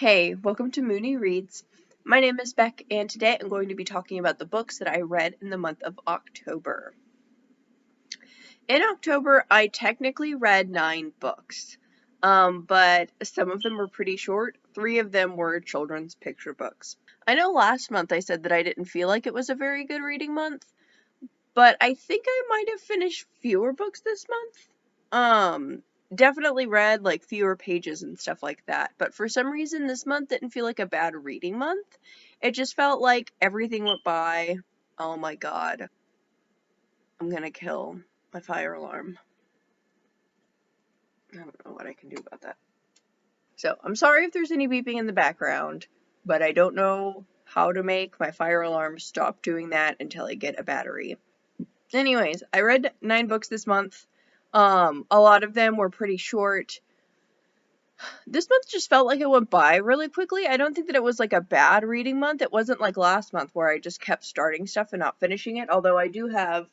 Hey, welcome to Mooney Reads. My name is Beck, and today I'm going to be talking about the books that I read in the month of October. In October, I technically read 9 books, but some of them were pretty short. 3 of them were children's picture books. I know last month I said that I didn't feel like it was a very good reading month, but I think I might have finished fewer books this month. Definitely read like fewer pages and stuff like that, but for some reason this month didn't feel like a bad reading month. It just felt like everything went by. Oh my god. I'm gonna kill my fire alarm. I don't know what I can do about that. So, I'm sorry if there's any beeping in the background, but I don't know how to make my fire alarm stop doing that until I get a battery. Anyways, I read 9 books this month. A lot of them were pretty short. This month just felt like it went by really quickly. I don't think that it was like a bad reading month. It wasn't like last month where I just kept starting stuff and not finishing it, although I do have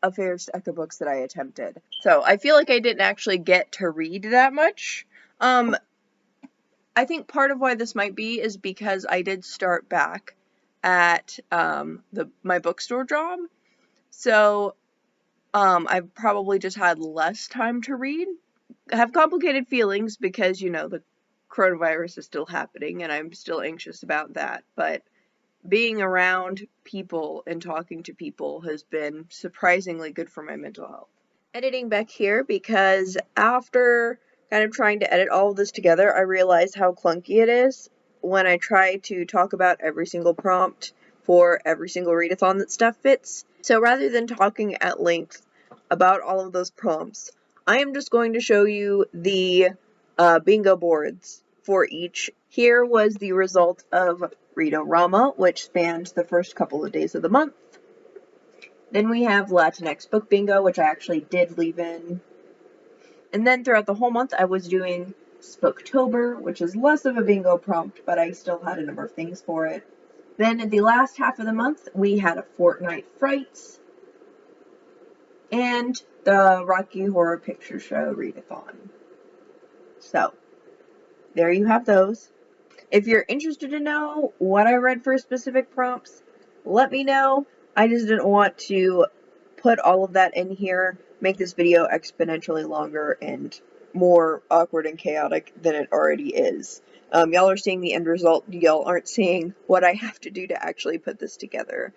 a fair stack of books that I attempted. So I feel like I didn't actually get to read that much. I think part of why this might be is because I did start back at my bookstore job. So I've probably just had less time to read. I have complicated feelings because, the coronavirus is still happening and I'm still anxious about that. But being around people and talking to people has been surprisingly good for my mental health. Editing back here because after kind of trying to edit all of this together, I realized how clunky it is when I try to talk about every single prompt for every single readathon that stuff fits. So rather than talking at length about all of those prompts, I am just going to show you the bingo boards for each. Here was the result of Readorama, which spanned the first couple of days of the month. Then we have Latinx Book Bingo, which I actually did leave in. And then throughout the whole month, I was doing Sbooktober, which is less of a bingo prompt, but I still had a number of things for it. Then in the last half of the month, we had a Fortnight Frights and the Rocky Horror Picture Show Readathon. So, there you have those. If you're interested to know what I read for specific prompts, let me know. I just didn't want to put all of that in here, make this video exponentially longer and more awkward and chaotic than it already is. Y'all are seeing the end result. Y'all aren't seeing what I have to do to actually put this together.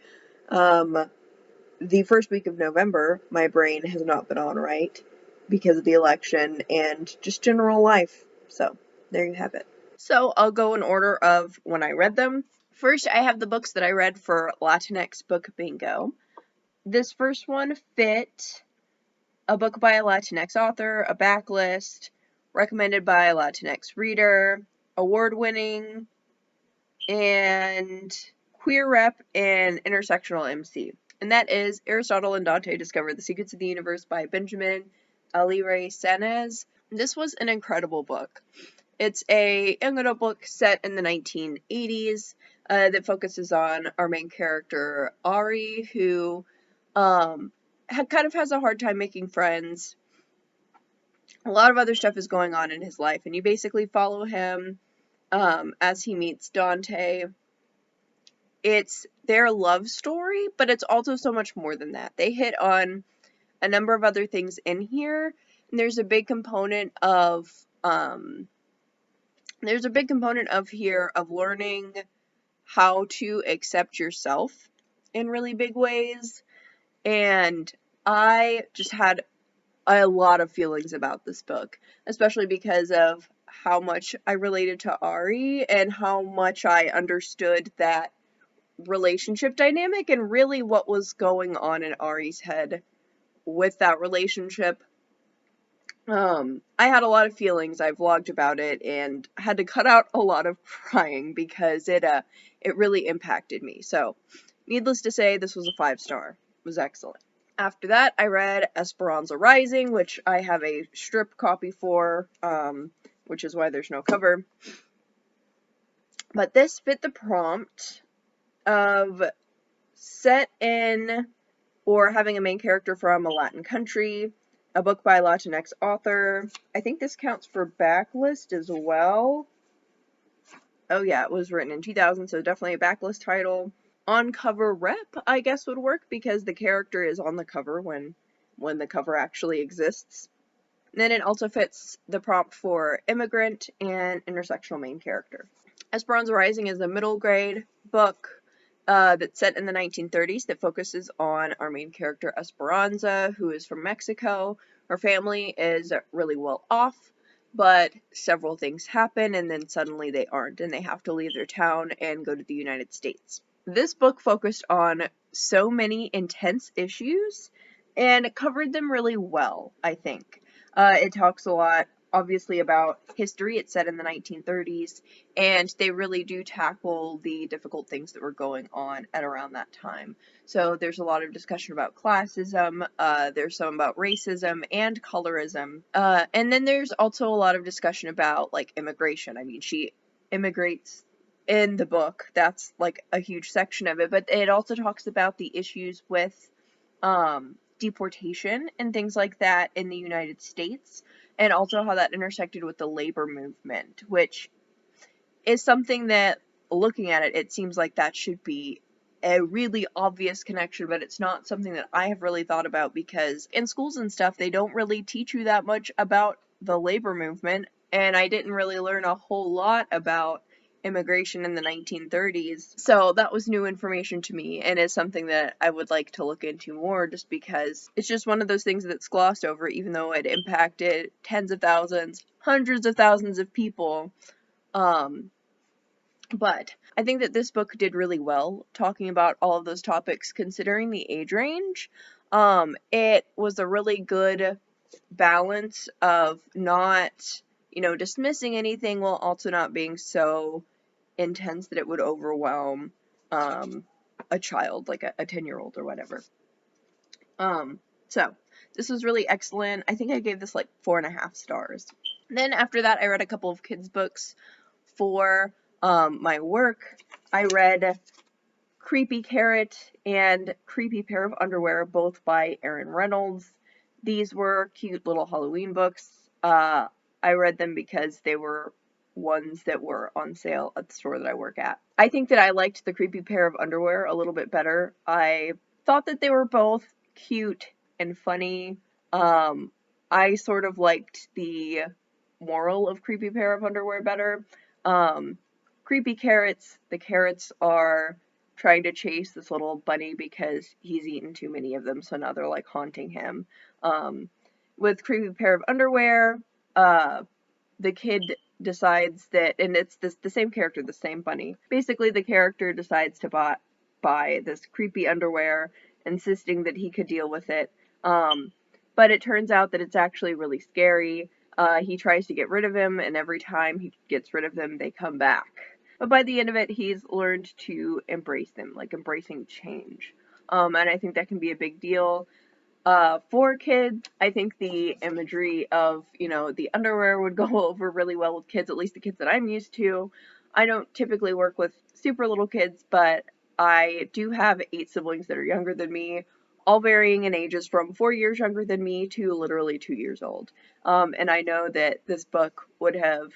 The first week of November, my brain has not been on right because of the election and just general life. So, there you have it. So, I'll go in order of when I read them. First, I have the books that I read for Latinx Book Bingo. This first one fit a book by a Latinx author, a backlist, recommended by a Latinx reader, award-winning, and queer rep and intersectional MC. And that is Aristotle and Dante Discover the Secrets of the Universe by Benjamin Alire Sáenz. This was an incredible book. It's a young adult book set in the 1980s that focuses on our main character, Ari, who kind of has a hard time making friends. A lot of other stuff is going on in his life, and you basically follow him as he meets Dante. It's their love story, but it's also so much more than that. They hit on a number of other things in here, and there's a big component of here of learning how to accept yourself in really big ways. And I just had a lot of feelings about this book, especially because of how much I related to Ari and how much I understood that relationship dynamic and really what was going on in Ari's head with that relationship. I had a lot of feelings. I vlogged about it and had to cut out a lot of crying because it really impacted me. So, needless to say, this was a 5-star. It was excellent. After that, I read Esperanza Rising, which I have a strip copy for, which is why there's no cover. But this fit the prompt of set in or having a main character from a Latin country, a book by a Latinx author. I think this counts for backlist as well. Oh yeah, it was written in 2000, so definitely a backlist title. On-cover rep, I guess, would work because the character is on the cover when the cover actually exists. And then it also fits the prompt for immigrant and intersectional main character. Esperanza Rising is a middle grade book that's set in the 1930s that focuses on our main character Esperanza, who is from Mexico. Her family is really well off, but several things happen and then suddenly they aren't, and they have to leave their town and go to the United States. This book focused on so many intense issues and covered them really well, I think. It talks a lot, obviously, about history. It's set in the 1930s, and they really do tackle the difficult things that were going on at around that time. So there's a lot of discussion about classism, there's some about racism and colorism, and then there's also a lot of discussion about, like, immigration. I mean, she immigrates in the book. That's, like, a huge section of it, but it also talks about the issues with, deportation and things like that in the United States, and also how that intersected with the labor movement, which is something that, looking at it, it seems like that should be a really obvious connection, but it's not something that I have really thought about because in schools and stuff, they don't really teach you that much about the labor movement, and I didn't really learn a whole lot about immigration in the 1930s, so that was new information to me, and is something that I would like to look into more, just because it's just one of those things that's glossed over, even though it impacted tens of thousands, hundreds of thousands of people. But I think that this book did really well talking about all of those topics considering the age range. It was a really good balance of not, dismissing anything while also not being so intense that it would overwhelm a child, like a 10-year-old or whatever. So this was really excellent. I think I gave this like 4.5 stars. Then after that, I read a couple of kids' books for my work. I read Creepy Carrot and Creepy Pair of Underwear, both by Reynolds. These were cute little Halloween books. I read them because they were ones that were on sale at the store that I work at. I think that I liked the Creepy Pair of Underwear a little bit better. I thought that they were both cute and funny. I sort of liked the moral of Creepy Pair of Underwear better. Creepy Carrots, the carrots are trying to chase this little bunny because he's eaten too many of them, so now they're like haunting him. With Creepy Pair of Underwear, the kid decides that, and it's the same character, the same bunny. Basically, the character decides to buy this creepy underwear, insisting that he could deal with it. But it turns out that it's actually really scary. He tries to get rid of him, and every time he gets rid of them, they come back. But by the end of it, he's learned to embrace them, like embracing change. And I think that can be a big deal. For kids, I think the imagery of, the underwear would go over really well with kids, at least the kids that I'm used to. I don't typically work with super little kids, but I do have 8 siblings that are younger than me, all varying in ages from 4 years younger than me to literally 2 years old. And I know that this book would have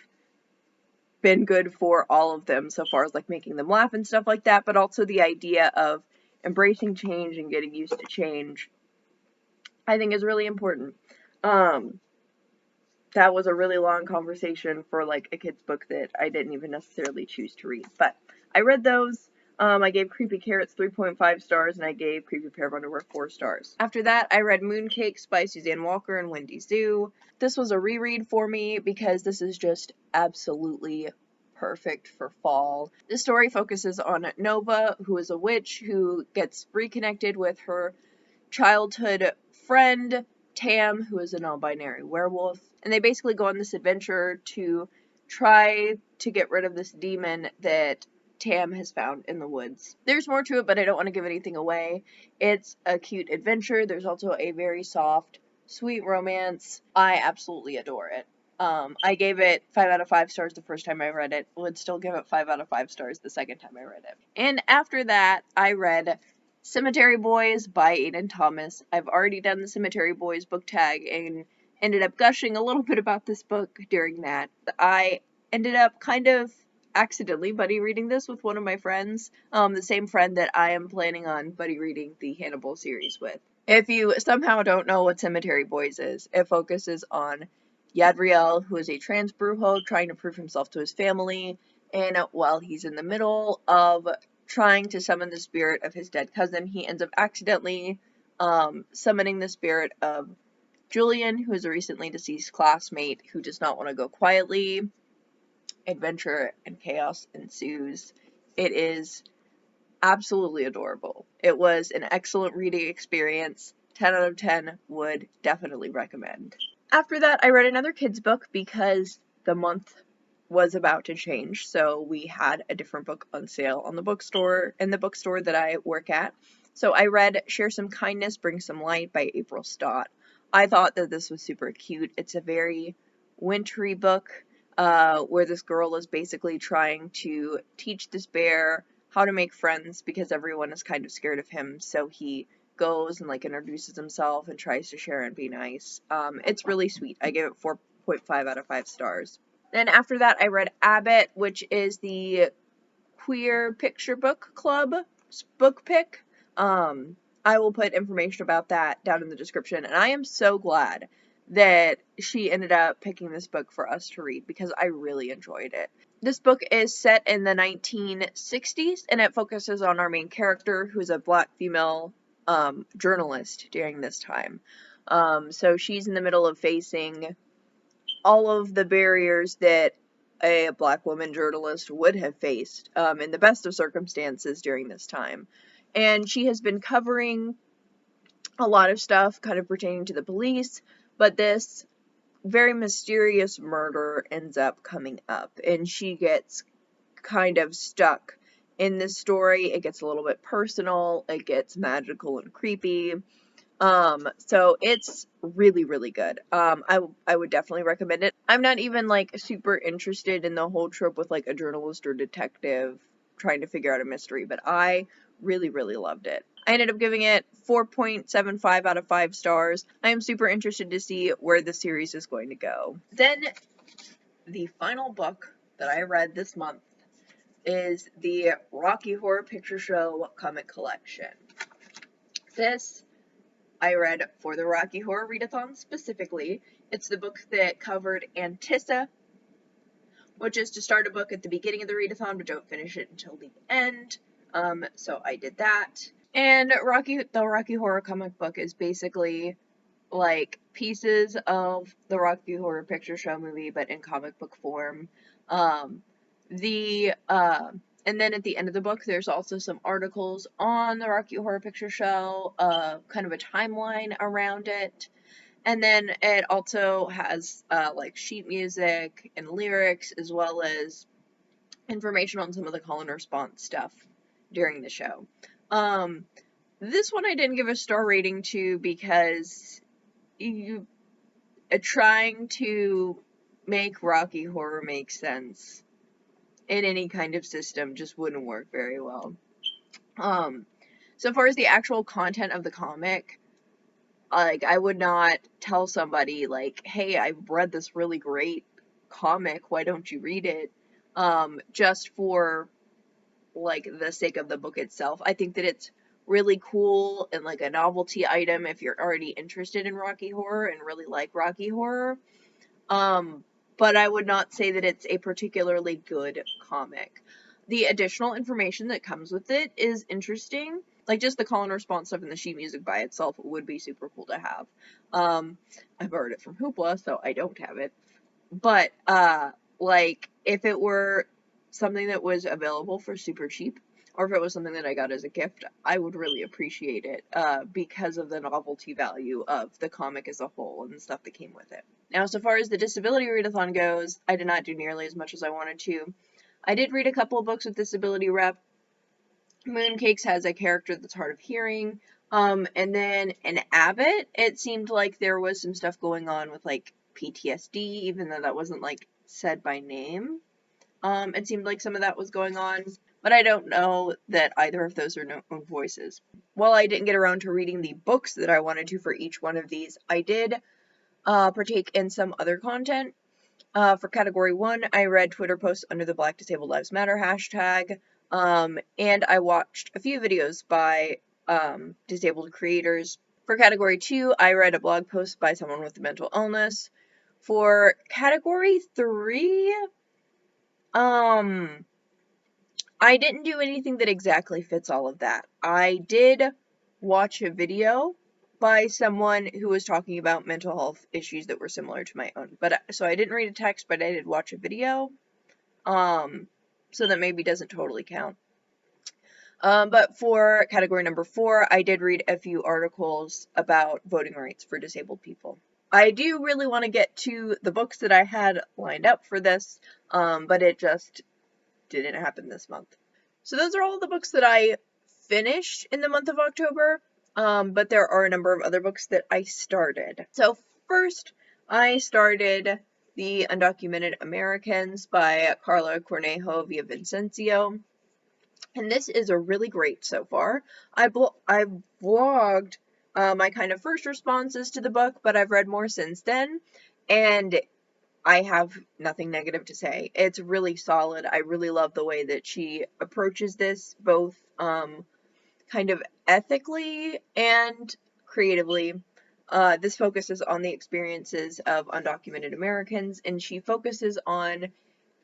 been good for all of them so far as like making them laugh and stuff like that, but also the idea of embracing change and getting used to change, I think, is really important. That was a really long conversation for like a kid's book that I didn't even necessarily choose to read, but I read those. I gave Creepy Carrots 3.5 stars, and I gave Creepy Pair of Underwear 4 stars. After that, I read Mooncakes by Suzanne Walker and Wendy Zhu. This was a reread for me because this is just absolutely perfect for fall. The story focuses on Nova, who is a witch who gets reconnected with her childhood friend, Tam, who is a non-binary werewolf, and they basically go on this adventure to try to get rid of this demon that Tam has found in the woods. There's more to it, but I don't want to give anything away. It's a cute adventure. There's also a very soft, sweet romance. I absolutely adore it. I gave it 5 out of 5 stars the first time I read it. Would still give it 5 out of 5 stars the second time I read it. And after that, I read Cemetery Boys by Aiden Thomas. I've already done the Cemetery Boys book tag and ended up gushing a little bit about this book during that. I ended up kind of accidentally buddy reading this with one of my friends, the same friend that I am planning on buddy reading the Hannibal series with. If you somehow don't know what Cemetery Boys is, it focuses on Yadriel, who is a trans brujo trying to prove himself to his family, and while he's in the middle of trying to summon the spirit of his dead cousin, he ends up accidentally summoning the spirit of Julian, who is a recently deceased classmate who does not want to go quietly. Adventure and chaos ensues. It is absolutely adorable. It was an excellent reading experience. 10 out of 10 would definitely recommend. After that, I read another kids book because the month was about to change, so we had a different book on sale on the bookstore, in the bookstore that I work at. So I read Share Some Kindness, Bring Some Light by Apryl Stott. I thought that this was super cute. It's a very wintry book where this girl is basically trying to teach this bear how to make friends because everyone is kind of scared of him, so he goes and like introduces himself and tries to share and be nice. It's really sweet. I gave it 4.5 out of 5 stars. Then after that, I read Abbott, which is the Queer Picture Book Club book pick. I will put information about that down in the description, and I am so glad that she ended up picking this book for us to read because I really enjoyed it. This book is set in the 1960s, and it focuses on our main character, who's a black female journalist during this time. So she's in the middle of facing all of the barriers that a black woman journalist would have faced in the best of circumstances during this time. And she has been covering a lot of stuff kind of pertaining to the police, but this very mysterious murder ends up coming up, and she gets kind of stuck in this story. It gets a little bit personal, it gets magical and creepy. So it's really, really good. I would definitely recommend it. I'm not even like super interested in the whole trope with like a journalist or detective trying to figure out a mystery, but I really, really loved it. I ended up giving it 4.75 out of 5 stars. I am super interested to see where the series is going to go. Then the final book that I read this month is the Rocky Horror Picture Show comic collection. This I read for the Rocky Horror Readathon specifically. It's the book that covered Antissa, which is to start a book at the beginning of the readathon but don't finish it until the end. So I did that. And the Rocky Horror comic book is basically like pieces of the Rocky Horror Picture Show movie but in comic book form. And then at the end of the book, there's also some articles on the Rocky Horror Picture Show, kind of a timeline around it. And then it also has, like, sheet music and lyrics, as well as information on some of the call and response stuff during the show. This one I didn't give a star rating to because trying to make Rocky Horror make sense in any kind of system just wouldn't work very well. So far as the actual content of the comic, like, I would not tell somebody, like, hey, I've read this really great comic, why don't you read it? Just for, like, the sake of the book itself. I think that it's really cool and, like, a novelty item if you're already interested in Rocky Horror and really like Rocky Horror. But I would not say that it's a particularly good comic. The additional information that comes with it is interesting. Like, just the call and response stuff and the sheet music by itself would be super cool to have. I borrowed it from Hoopla, so I don't have it. But, like, if it were something that was available for super cheap, or if it was something that I got as a gift, I would really appreciate it, because of the novelty value of the comic as a whole and the stuff that came with it. Now, so far as the Disability Readathon goes, I did not do nearly as much as I wanted to. I did read a couple of books with disability rep. Mooncakes has a character that's hard of hearing. And then in Abbott, it seemed like there was some stuff going on with, like, PTSD, even though that wasn't, like, said by name. It seemed like some of that was going on, but I don't know that either of those are known voices. While I didn't get around to reading the books that I wanted to for each one of these, I did partake in some other content. For category 1, I read Twitter posts under the Black Disabled Lives Matter hashtag, and I watched a few videos by disabled creators. For category 2, I read a blog post by someone with a mental illness. For category 3, I didn't do anything that exactly fits all of that. I did watch a video by someone who was talking about mental health issues that were similar to my own. So I didn't read a text, but I did watch a video. So that maybe doesn't totally count. But for category number 4, I did read a few articles about voting rights for disabled people. I do really want to get to the books that I had lined up for this, but it just didn't happen this month. So those are all the books that I finished in the month of October, but there are a number of other books that I started. So first, I started The Undocumented Americans by Karla, Cornejo, Villaincencio. And this is a really great so far. I vlogged my kind of first responses to the book, but I've read more since then, and I have nothing negative to say. It's really solid. I really love the way that she approaches this, both kind of ethically and creatively. This focuses on the experiences of undocumented Americans, and she focuses on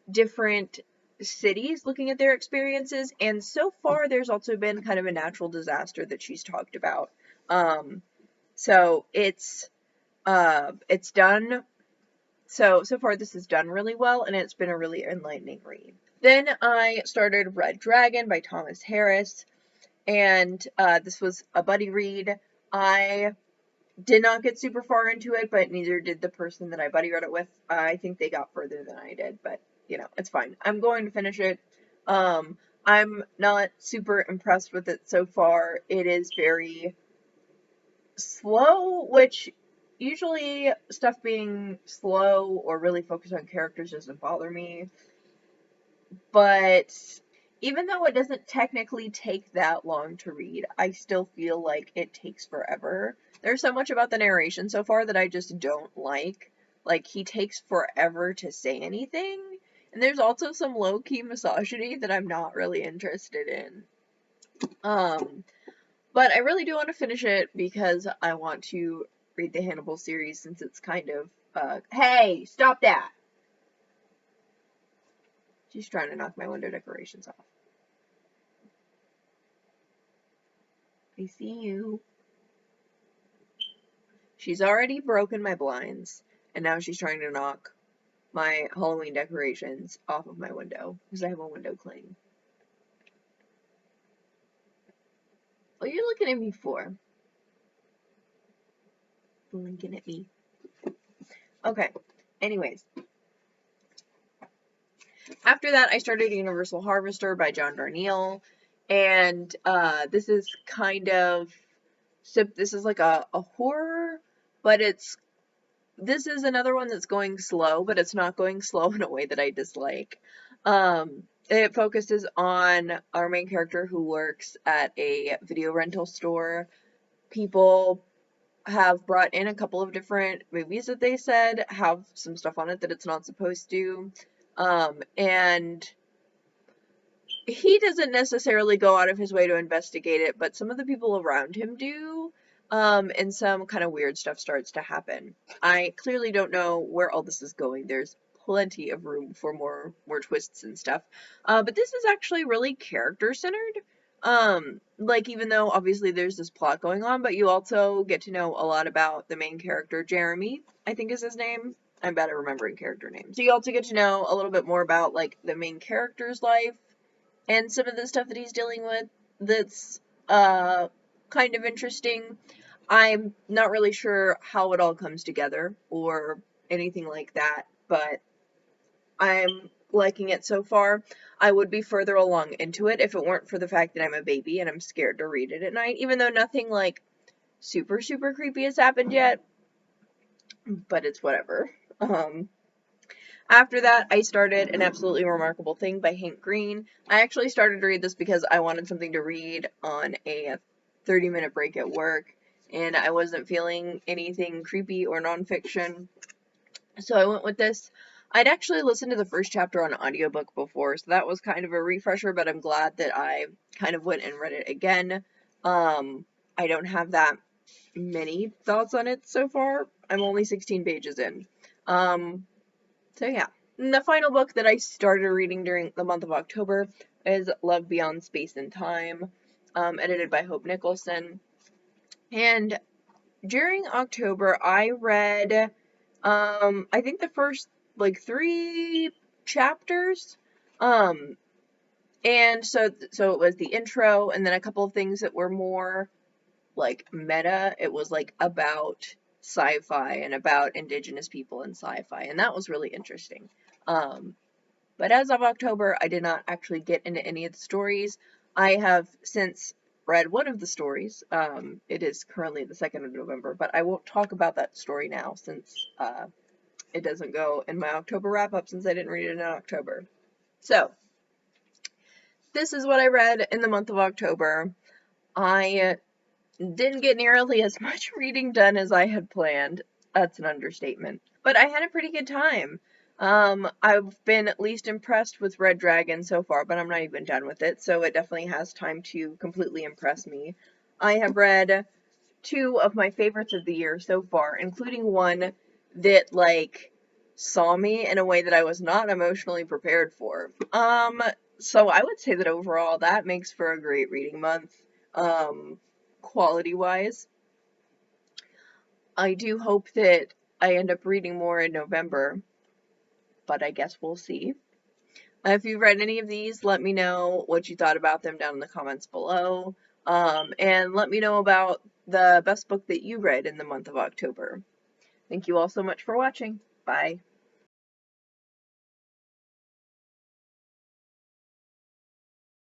different cities looking at their experiences, and so far there's also been kind of a natural disaster that she's talked about. So it's done. So far this is done really well, and it's been a really enlightening read. Then I started Red Dragon by Thomas Harris, and this was a buddy read. I did not get super far into it, but neither did the person that I buddy read it with. I think they got further than I did, but you know, it's fine. I'm going to finish it. I'm not super impressed with it so far. It is very slow, which usually stuff being slow or really focused on characters doesn't bother me. But even though it doesn't technically take that long to read, I still feel like it takes forever. There's so much about the narration so far that I just don't like. Like, he takes forever to say anything. And there's also some low-key misogyny that I'm not really interested in. But I really do want to finish it because I want to read the Hannibal series, since it's kind of, hey, stop that! She's trying to knock my window decorations off. I see you. She's already broken my blinds, and now she's trying to knock my Halloween decorations off of my window, because I have a window cling. What are you looking at me for? Blinking at me. Okay, anyways. After that, I started Universal Harvester by John Darnielle, and this is kind of, so this is like a horror, but this is another one that's going slow, but it's not going slow in a way that I dislike. It focuses on our main character who works at a video rental store. People have brought in a couple of different movies that they said have some stuff on it that it's not supposed to. And he doesn't necessarily go out of his way to investigate it, but some of the people around him do. And some kind of weird stuff starts to happen. I clearly don't know where all this is going. There's plenty of room for more twists and stuff. But this is actually really character-centered. Like, even though obviously there's this plot going on, but you also get to know a lot about the main character, Jeremy, I think is his name. I'm bad at remembering character names. So you also get to know a little bit more about, like, the main character's life and some of the stuff that he's dealing with that's, kind of interesting. I'm not really sure how it all comes together or anything like that, but I'm liking it so far. I would be further along into it if it weren't for the fact that I'm a baby and I'm scared to read it at night, even though nothing, like, super, super creepy has happened yet, but it's whatever. After that, I started An Absolutely Remarkable Thing by Hank Green. I actually started to read this because I wanted something to read on a 30-minute break at work, and I wasn't feeling anything creepy or nonfiction, so I went with this. I'd actually listened to the first chapter on audiobook before, so that was kind of a refresher, but I'm glad that I kind of went and read it again. I don't have that many thoughts on it so far. I'm only 16 pages in. So yeah. And the final book that I started reading during the month of October is Love Beyond Space and Time, edited by Hope Nicholson. And during October, I read, I think the first, 3 chapters. And so it was the intro, and then a couple of things that were more, meta. It was, about sci-fi and about indigenous people in sci-fi, and that was really interesting. But as of October, I did not actually get into any of the stories. I have since read one of the stories. It is currently the 2nd of November, but I won't talk about that story now since it doesn't go in my October wrap-up since I didn't read it in October. So, this is what I read in the month of October. I didn't get nearly as much reading done as I had planned. That's an understatement. But I had a pretty good time. I've been at least impressed with Red Dragon so far, but I'm not even done with it, so it definitely has time to completely impress me. I have read 2 of my favorites of the year so far, including one that, saw me in a way that I was not emotionally prepared for. So I would say that overall that makes for a great reading month, quality-wise. I do hope that I end up reading more in November, but I guess we'll see. If you've read any of these, let me know what you thought about them down in the comments below. And let me know about the best book that you read in the month of October. Thank you all so much for watching. Bye.